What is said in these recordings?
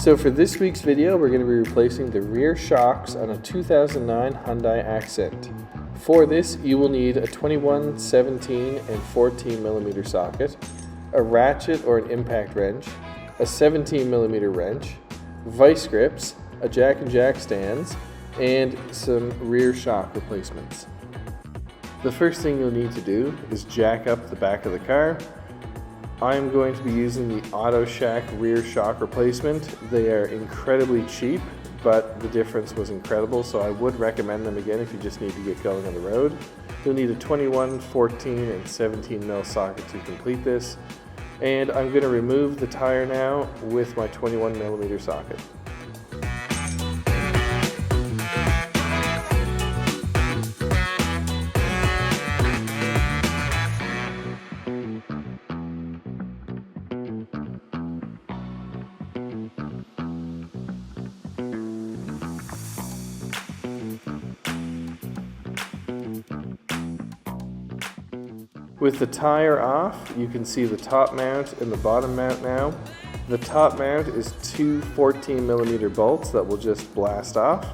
So for this week's video, we're going to be replacing the rear shocks on a 2009 Hyundai Accent. For this, you will need a 21, 17, and 14 millimeter socket, a ratchet or an impact wrench, a 17 millimeter wrench, vice grips, a jack and jack stands, and some rear shock replacements. The first thing you'll need to do is jack up the back of the car. I'm going to be using the Auto Shack rear shock replacement. They are incredibly cheap, but the difference was incredible, so I would recommend them again if you just need to get going on the road. You'll need a 21, 14, and 17 mil socket to complete this. And I'm going to remove the tire now with my 21 millimeter socket. With the tire off, you can see the top mount and the bottom mount now. The top mount is two 14 millimeter bolts that will just blast off.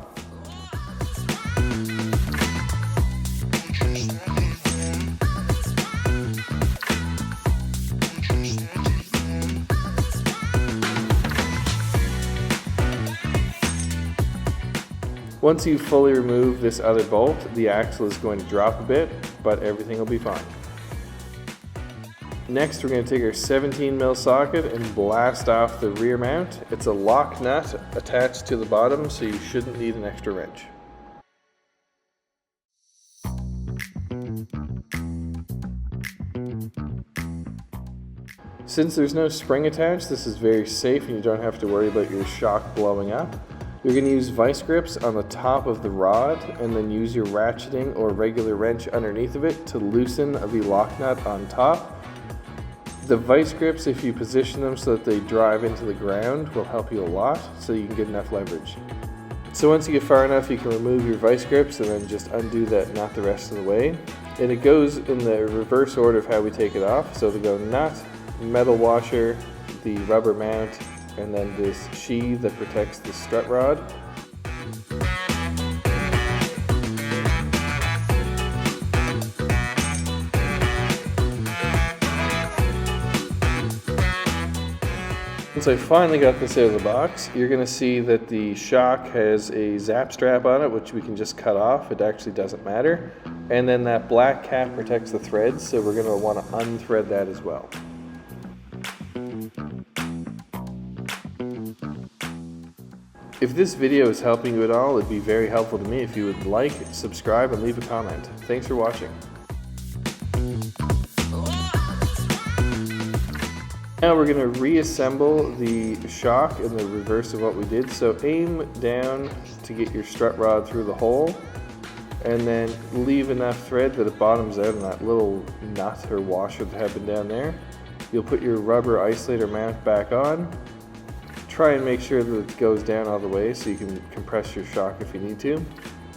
Once you fully remove this other bolt, the axle is going to drop a bit, but everything will be fine. Next, we're going to take our 17 mil socket and blast off the rear mount. It's a lock nut attached to the bottom, so you shouldn't need an extra wrench. Since there's no spring attached, this is very safe and you don't have to worry about your shock blowing up. You're going to use vice grips on the top of the rod and then use your ratcheting or regular wrench underneath of it to loosen the lock nut on top. The vice grips, if you position them so that they drive into the ground, will help you a lot so you can get enough leverage. So once you get far enough, you can remove your vice grips and then just undo that nut the rest of the way. And it goes in the reverse order of how we take it off. So they go nut, metal washer, the rubber mount, and then this sheath that protects the strut rod. Once I finally got this out of the box, you're going to see that the shock has a zap strap on it, which we can just cut off. It actually doesn't matter. And then that black cap protects the threads, so we're going to want to unthread that as well. If this video is helping you at all, it'd be very helpful to me if you would like, subscribe, and leave a comment. Thanks for watching. Now we're going to reassemble the shock in the reverse of what we did. So aim down to get your strut rod through the hole and then leave enough thread that it bottoms out in that little nut or washer that had been down there. You'll put your rubber isolator mount back on. Try and make sure that it goes down all the way so you can compress your shock if you need to.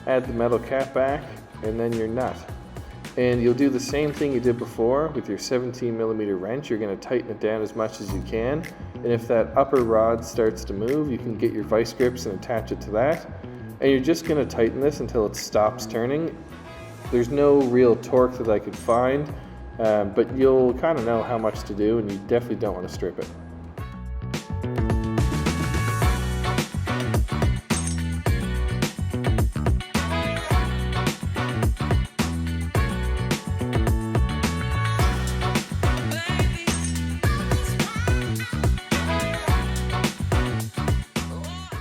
Add the metal cap back and then your nut. And you'll do the same thing you did before with your 17 millimeter wrench. You're going to tighten it down as much as you can. And if that upper rod starts to move, you can get your vice grips and attach it to that. And you're just going to tighten this until it stops turning. There's no real torque that I could find, but you'll kind of know how much to do, and you definitely don't want to strip it.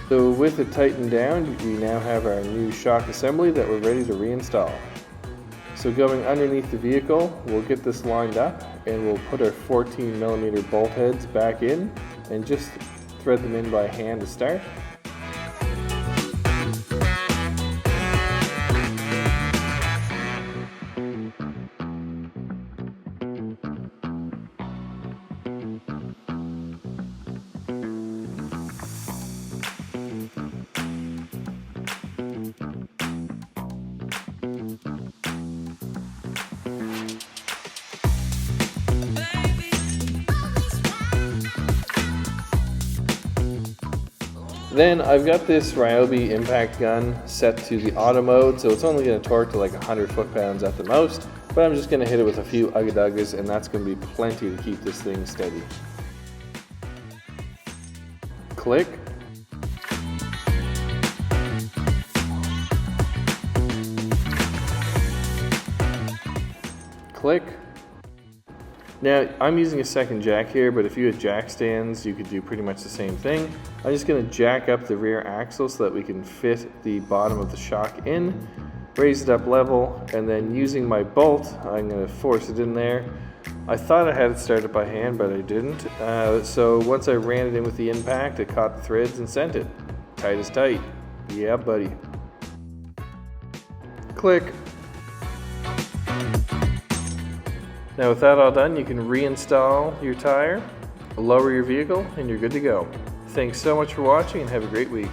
So with it tightened down, we now have our new shock assembly that we're ready to reinstall. So going underneath the vehicle, we'll get this lined up and we'll put our 14 millimeter bolt heads back in and just thread them in by hand to start. Then I've got this Ryobi impact gun set to the auto mode, so it's only going to torque to like 100 foot-pounds at the most, but I'm just going to hit it with a few ugga-duggas, and that's going to be plenty to keep this thing steady. Click. Click. Now, I'm using a second jack here, but if you had jack stands, you could do pretty much the same thing. I'm just going to jack up the rear axle so that we can fit the bottom of the shock in, raise it up level, and then using my bolt, I'm going to force it in there. I thought I had it started by hand, but I didn't. So once I ran it in with the impact, it caught the threads and sent it. Tight as tight. Yeah, buddy. Click. Now with that all done, you can reinstall your tire, lower your vehicle, and you're good to go. Thanks so much for watching and have a great week.